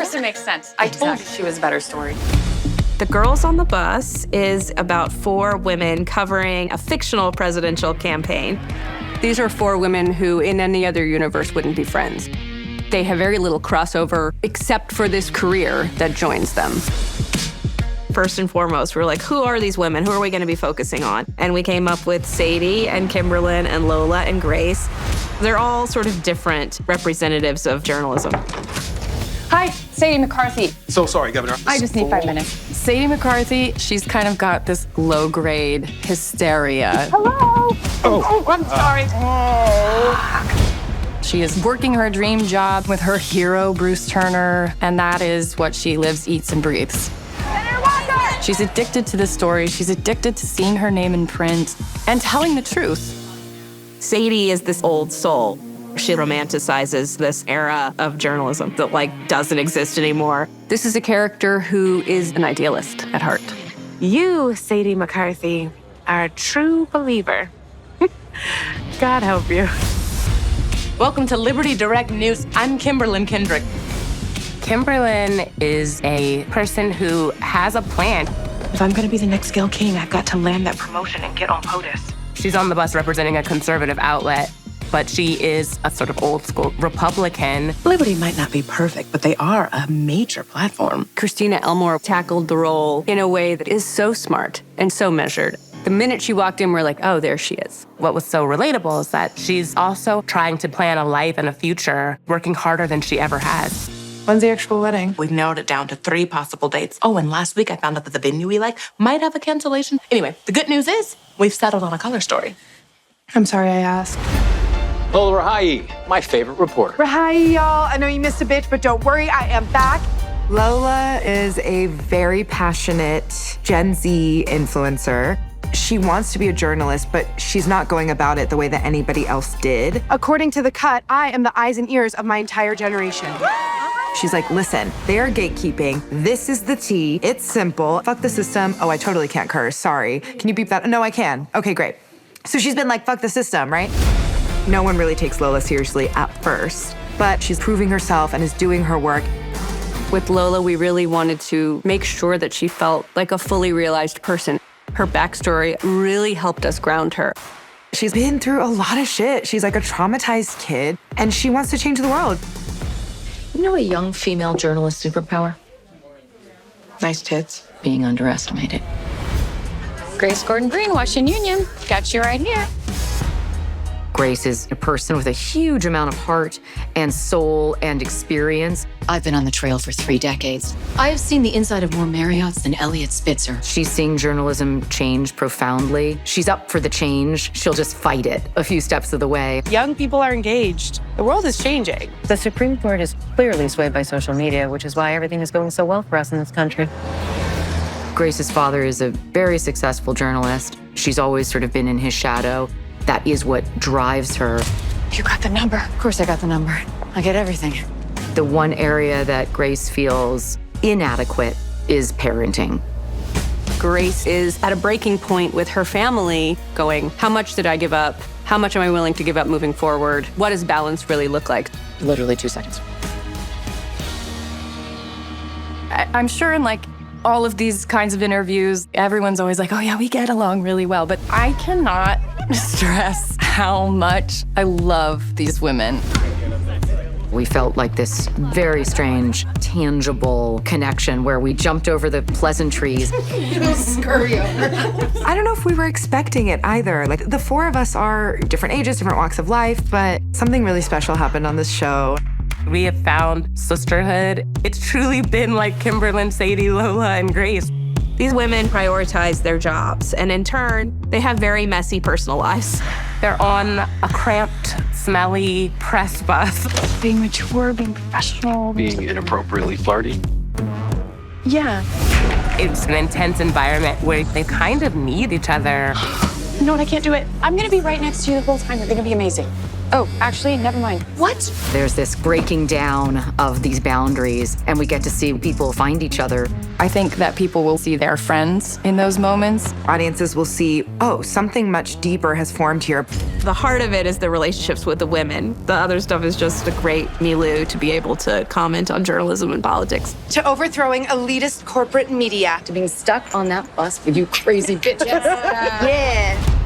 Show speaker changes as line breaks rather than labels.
guess it makes sense. I told you she was a better story.
The Girls on the Bus is about 4 women covering a fictional presidential campaign.
These are 4 women who, in any other universe, wouldn't be friends. They have very little crossover, except for this career that joins them.
First and foremost, we're like, who are these women? Who are we going to be focusing on? And we came up with Sadie and Kimberlyn and Lola and Grace. They're all sort of different representatives of journalism.
Hi, Sadie McCarthy.
So sorry, Governor.
I just need 5 minutes.
Sadie McCarthy, she's kind of got this low-grade hysteria.
Hello. Oh, I'm sorry.
She is working her dream job with her hero, Bruce Turner, and that is what she lives, eats, and breathes. She's addicted to this story. She's addicted to seeing her name in print and telling the truth.
Sadie is this old soul. She romanticizes this era of journalism that, doesn't exist anymore.
This is a character who is an idealist at heart.
You, Sadie McCarthy, are a true believer. God help you.
Welcome to Liberty Direct News. I'm Kimberlyn Kendrick. Kimberlyn is a person who has a plan.
If I'm gonna be the next Gayle King, I've got to land that promotion and get on POTUS.
She's on the bus representing a conservative outlet, but she is a sort of old school Republican.
Liberty might not be perfect, but they are a major platform.
Christina Elmore tackled the role in a way that is so smart and so measured. The minute she walked in, we're like, oh, there she is.
What was so relatable is that she's also trying to plan a life and a future, working harder than she ever has.
When's the actual wedding?
We've narrowed it down to 3 possible dates. Oh, and last week I found out that the venue we like might have a cancellation. Anyway, the good news is we've settled on a color story.
I'm sorry I asked.
Lola Rahai, my favorite reporter.
Rahai, y'all. I know you missed a bitch, but don't worry, I am back.
Lola is a very passionate Gen Z influencer. She wants to be a journalist, but she's not going about it the way that anybody else did.
According to The Cut, I am the eyes and ears of my entire generation.
She's like, listen, they're gatekeeping. This is the tea. It's simple. Fuck the system. Oh, I totally can't curse. Sorry. Can you beep that? No, I can. Okay, great. So she's been like, fuck the system, right? No one really takes Lola seriously at first, but she's proving herself and is doing her work.
With Lola, we really wanted to make sure that she felt like a fully realized person. Her backstory really helped us ground her.
She's been through a lot of shit. She's like a traumatized kid, and she wants to change the world.
You know a young female journalist superpower?
Nice tits.
Being underestimated.
Grace Gordon Green, Washington Union. Got you right here.
Grace is a person with a huge amount of heart and soul and experience.
I've been on the trail for 3 decades. I have seen the inside of more Marriotts than Elliot Spitzer.
She's seeing journalism change profoundly. She's up for the change. She'll just fight it a few steps of the way.
Young people are engaged. The world is changing.
The Supreme Court is clearly swayed by social media, which is why everything is going so well for us in this country.
Grace's father is a very successful journalist. She's always sort of been in his shadow. That is what drives her.
You got the number.
Of course I got the number. I get everything.
The one area that Grace feels inadequate is parenting.
Grace is at a breaking point with her family going, how much did I give up? How much am I willing to give up moving forward? What does balance really look like?
Literally 2 seconds.
I'm sure in all of these kinds of interviews, everyone's always like, oh yeah, we get along really well. But I cannot stress how much I love these women.
We felt like this very strange, tangible connection where we jumped over the pleasantries.
Scurry over. I don't know if we were expecting it either. The 4 of us are different ages, different walks of life, but something really special happened on this show.
We have found sisterhood. It's truly been like Kimberlyn, Sadie, Lola, and Grace.
These women prioritize their jobs, and in turn, they have very messy personal lives.
They're on a cramped, smelly press bus.
Being mature, being professional.
Being inappropriately flirty.
Yeah.
It's an intense environment where they kind of need each other.
You know what? I can't do it. I'm going to be right next to you the whole time. You're going to be amazing. Oh, actually, never mind.
What?
There's this breaking down of these boundaries, and we get to see people find each other.
I think that people will see their friends in those moments.
Audiences will see, oh, something much deeper has formed here.
The heart of it is the relationships with the women. The other stuff is just a great milieu to be able to comment on journalism and politics.
To overthrowing elitist corporate media.
To being stuck on that bus with you crazy bitches.
Yeah.